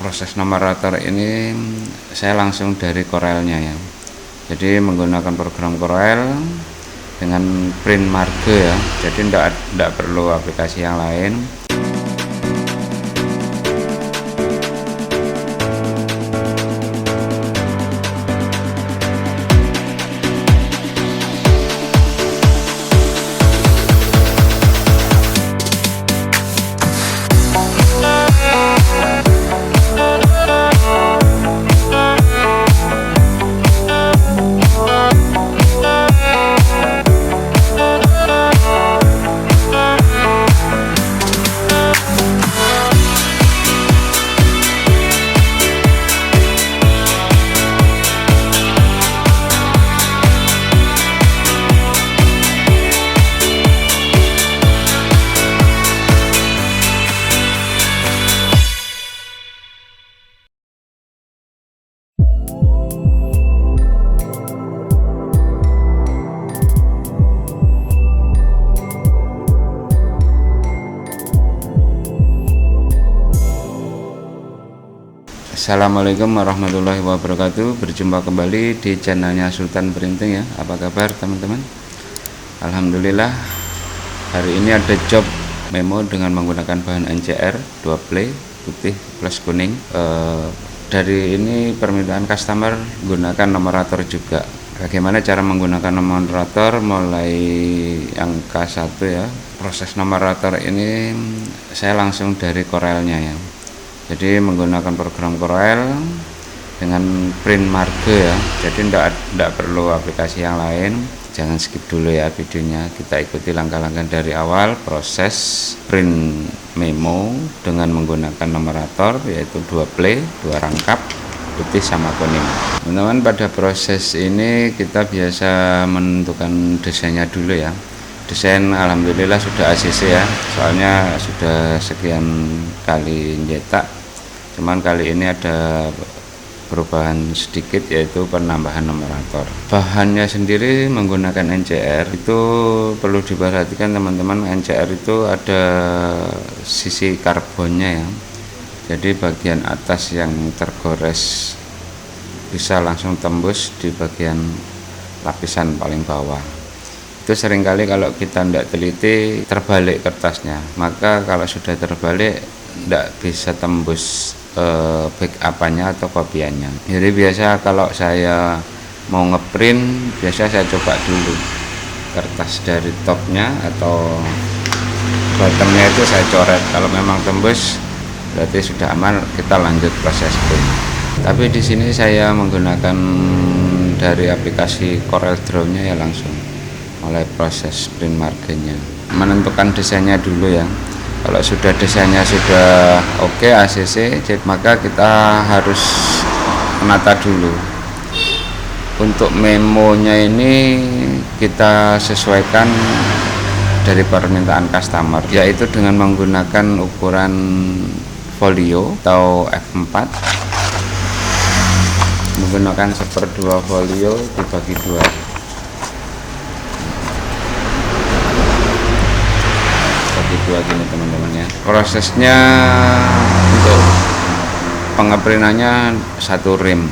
proses nomerator ini saya langsung dari Corelnya ya. Jadi menggunakan program Corel dengan print marge ya. Jadi tidak perlu aplikasi yang lain. Assalamualaikum warahmatullahi wabarakatuh. Berjumpa kembali di channelnya Sultan Printing ya. Apa kabar teman-teman? Alhamdulillah, hari ini ada job memo dengan menggunakan bahan NCR 2 play putih plus kuning. Dari ini permintaan customer gunakan nomerator juga. Bagaimana cara menggunakan nomerator? Mulai angka 1 ya. Proses nomerator ini saya langsung dari Corelnya ya. Jadi menggunakan program Corel dengan print marge ya. Jadi tidak perlu aplikasi yang lain. Jangan skip dulu ya videonya. Kita ikuti langkah-langkah dari awal proses print memo dengan menggunakan nomerator, yaitu 2 play, 2 rangkap putih sama kuning. Teman-teman, pada proses ini kita biasa menentukan desainnya dulu ya. Desain alhamdulillah sudah ACC ya, soalnya sudah sekian kali nyetak, cuman kali ini ada perubahan sedikit, yaitu penambahan nomerator. Bahannya sendiri menggunakan NCR. Itu perlu diperhatikan teman-teman, NCR itu ada sisi karbonnya ya, jadi bagian atas yang tergores bisa langsung tembus di bagian lapisan paling bawah. Itu seringkali kalau kita tidak teliti terbalik kertasnya, maka kalau sudah terbalik tidak bisa tembus backup-nya atau kopiannya. Jadi biasa kalau saya mau ngeprint, biasa saya coba dulu kertas dari topnya atau bottomnya itu saya coret. Kalau memang tembus berarti sudah aman, kita lanjut proses print. Tapi di sini saya menggunakan dari aplikasi Corel Draw-nya ya, langsung mulai proses print marganya, menentukan desainnya dulu ya. Kalau sudah desainnya sudah oke ACC, maka kita harus menata dulu. Untuk memonya ini kita sesuaikan dari permintaan customer, yaitu dengan menggunakan ukuran folio atau F4, menggunakan 1/2 folio dibagi 2. Dua gini teman-teman ya. Prosesnya untuk pengeprintannya 1 rim,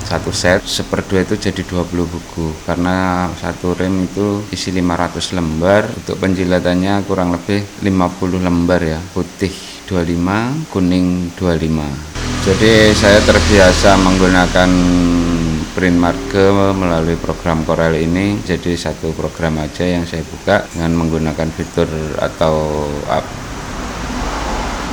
1 set 1/2 itu jadi 20 buku, karena 1 rim itu isi 500 lembar. Untuk penjilatannya kurang lebih 50 lembar ya, putih 25, kuning 25. Jadi saya terbiasa menggunakan print marge melalui program Corel ini. Jadi satu program aja yang saya buka dengan menggunakan fitur atau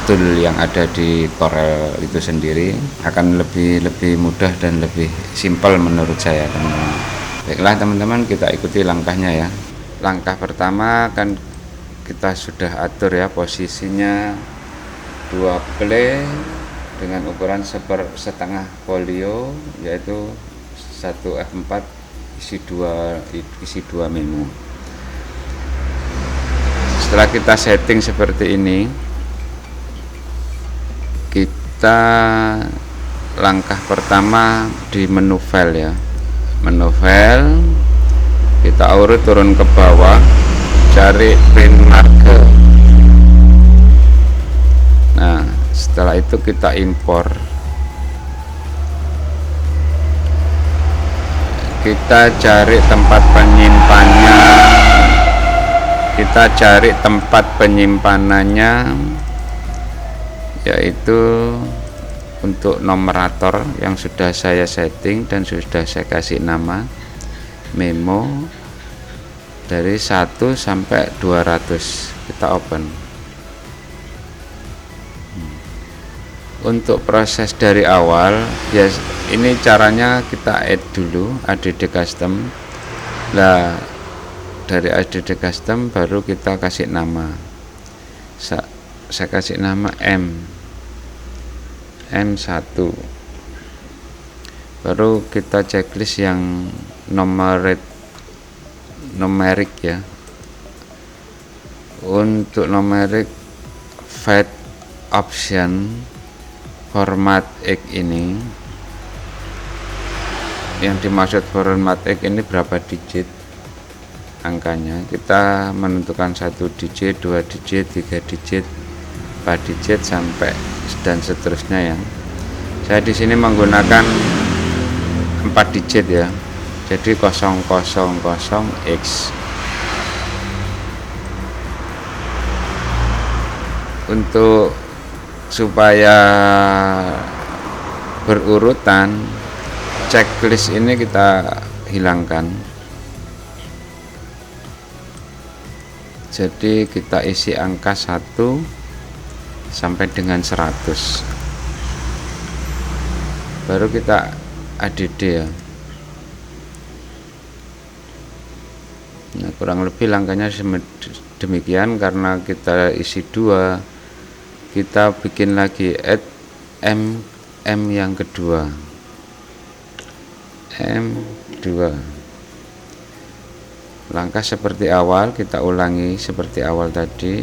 tool yang ada di Corel itu sendiri, akan lebih mudah dan lebih simpel menurut saya teman-teman. Baiklah teman-teman, kita ikuti langkahnya ya. Langkah pertama kan kita sudah atur ya posisinya 2 play dengan ukuran 1/2 folio, yaitu 1 F4 isi 2 memo. Setelah kita setting seperti ini, kita langkah pertama di menu file ya. Menu file, kita urut turun ke bawah, cari print marge. Nah, setelah itu kita impor kita cari tempat penyimpannya, yaitu untuk numerator yang sudah saya setting dan sudah saya kasih nama memo dari 1 sampai 200. Kita open. Untuk proses dari awal ya, ini caranya kita add dulu add custom. Nah, dari add custom baru kita kasih nama. Saya kasih nama M1. Baru kita checklist yang numerik ya. Untuk numerik fat option format X ini, yang dimaksud format X ini berapa digit angkanya. Kita menentukan 1 digit, 2 digit, 3 digit, 4 digit sampai dan seterusnya ya. Saya di sini menggunakan 4 digit ya. Jadi 000X. Untuk supaya berurutan, checklist ini kita hilangkan. Jadi kita isi angka 1 sampai dengan 100. Baru kita add ya. Nah, kurang lebih langkahnya demikian. Karena kita isi 2, kita bikin lagi add M yang kedua, M2. Langkah seperti awal, kita ulangi seperti awal tadi.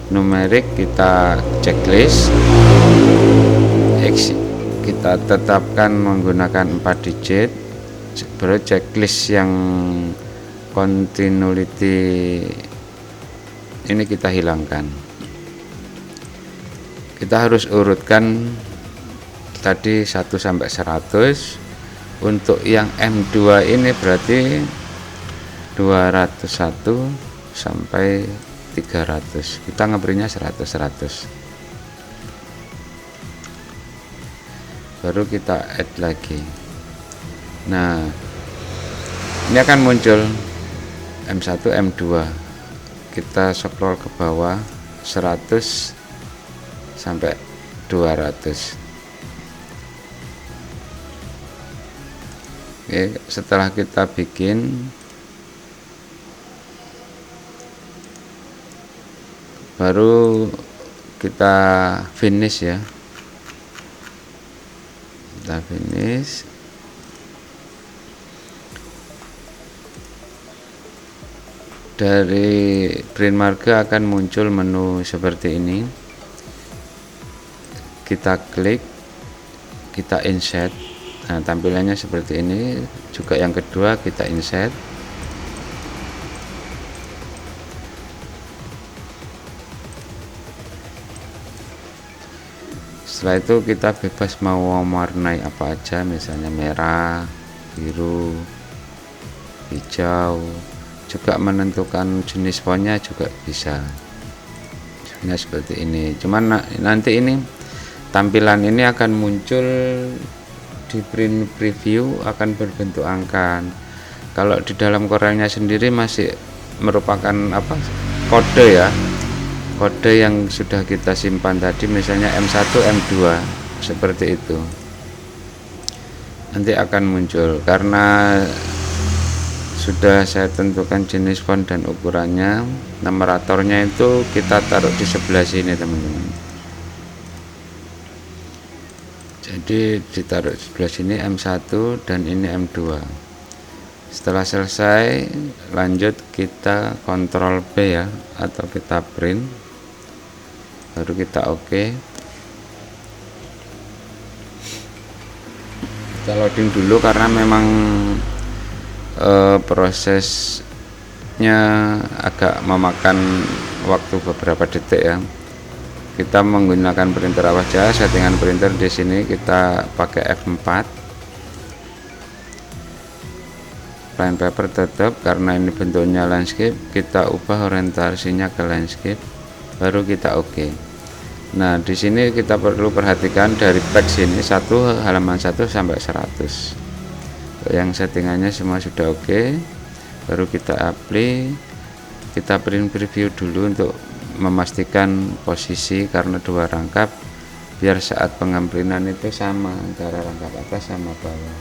Numerik kita checklist, X kita tetapkan menggunakan 4 digit. Baru checklist yang continuity ini kita hilangkan. Kita harus urutkan tadi 1 sampai 100. Untuk yang M2 ini berarti 201 sampai 300. Kita ngeprintnya 100. Baru kita add lagi. Nah, ini akan muncul M1, M2. Kita scroll ke bawah 100 sampai 200. Oke, setelah kita bikin, baru kita finish ya. Kita finish. Dari print marga akan muncul menu seperti ini. Kita klik, kita insert. Nah, tampilannya seperti ini. Juga yang kedua kita insert. Setelah itu kita bebas mau mewarnai apa aja, misalnya merah, biru, hijau. Juga menentukan jenis fontnya juga bisa. Misalnya seperti ini. Cuman nanti ini tampilan ini akan muncul di print preview, akan berbentuk angka. Kalau di dalam Corelnya sendiri masih merupakan kode ya. Kode yang sudah kita simpan tadi, misalnya M1, M2 seperti itu. Nanti akan muncul karena sudah saya tentukan jenis font dan ukurannya. Numeratornya itu kita taruh di sebelah sini teman-teman. Jadi ditaruh di sebelah sini M1 dan ini M2. Setelah selesai, lanjut kita Ctrl B ya, atau kita print. Baru kita oke. Kita loading dulu karena memang prosesnya agak memakan waktu beberapa detik ya. Kita menggunakan printer awas jaya. Settingan printer di sini kita pakai F4. plain paper tetap, karena ini bentuknya landscape, kita ubah orientasinya ke landscape, baru kita oke. Nah, di sini kita perlu perhatikan dari back sini halaman 1 sampai 100. Yang settingannya semua sudah oke, baru kita apply. Kita print preview dulu untuk memastikan posisi, karena 2 rangkap, biar saat pengamplinan itu sama antara rangkap atas sama bawah.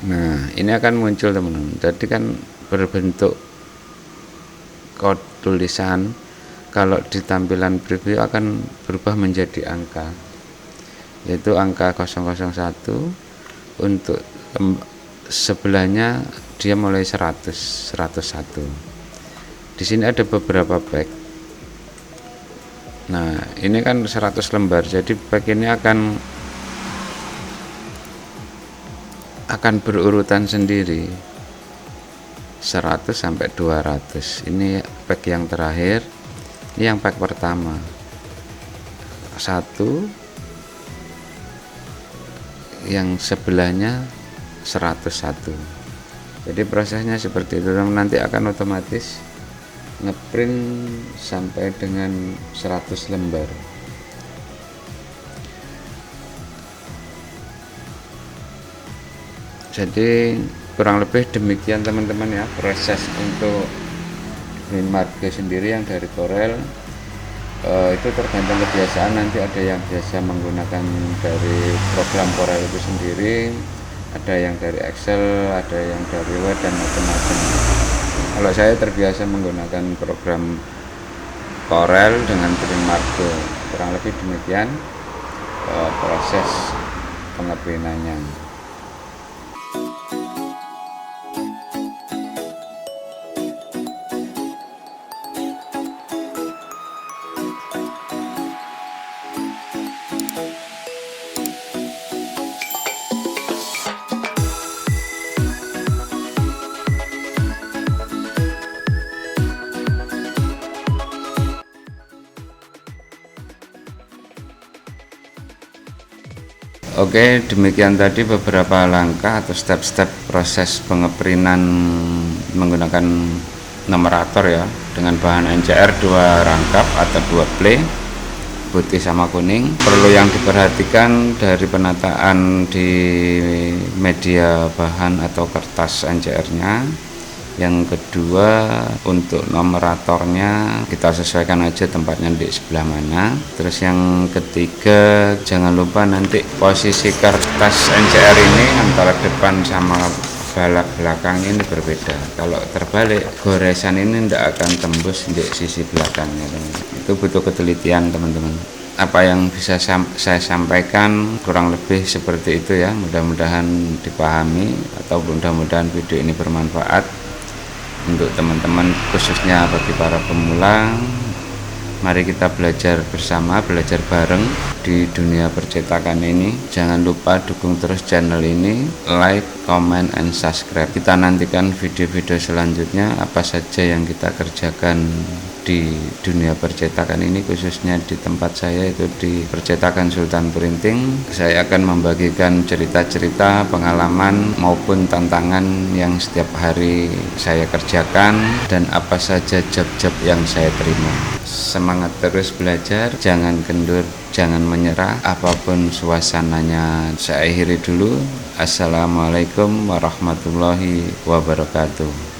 Nah, ini akan muncul teman-teman. Jadi kan berbentuk kode tulisan. Kalau di tampilan preview akan berubah menjadi angka, yaitu angka 001. Untuk sebelahnya dia mulai 100, 101. Di sini ada beberapa pack. Nah, ini kan 100 lembar, jadi pack ini akan berurutan sendiri 100 sampai 200. Ini pack yang terakhir. Ini yang pack pertama 1, yang sebelahnya 101. Jadi prosesnya seperti itu, nanti akan otomatis ngeprint sampai dengan 100 lembar. Jadi kurang lebih demikian teman-teman ya, proses untuk print marque sendiri yang dari Corel. Itu tergantung kebiasaan, nanti ada yang biasa menggunakan dari program Corel itu sendiri, ada yang dari Excel, ada yang dari Word, dan macam-macam. Kalau saya terbiasa menggunakan program Corel dengan print marque. Kurang lebih demikian proses pengeprintannya. Oke, demikian tadi beberapa langkah atau step-step proses pengeprintan menggunakan numerator ya, dengan bahan NCR 2 rangkap atau 2 play, putih sama kuning. Perlu yang diperhatikan dari penataan di media bahan atau kertas NCR-nya. Yang kedua, untuk numeratornya kita sesuaikan aja tempatnya di sebelah mana. Terus yang ketiga, jangan lupa nanti posisi kertas NCR ini antara depan sama belakang ini berbeda. Kalau terbalik, goresan ini tidak akan tembus di sisi belakangnya. Itu butuh ketelitian teman-teman. Apa yang bisa saya sampaikan kurang lebih seperti itu ya. Mudah-mudahan dipahami, atau mudah-mudahan video ini bermanfaat untuk teman-teman, khususnya bagi para pemula. Mari kita belajar bersama, belajar bareng di dunia percetakan ini. Jangan lupa dukung terus channel ini, like, comment, and subscribe. Kita nantikan video-video selanjutnya, apa saja yang kita kerjakan di dunia percetakan ini, khususnya di tempat saya, itu di Percetakan Sultan Printing. Saya akan membagikan cerita-cerita, pengalaman maupun tantangan yang setiap hari saya kerjakan, dan apa saja job-job yang saya terima. Semangat terus belajar, jangan kendur, jangan menyerah apapun suasananya. Saya akhiri dulu. Assalamualaikum warahmatullahi wabarakatuh.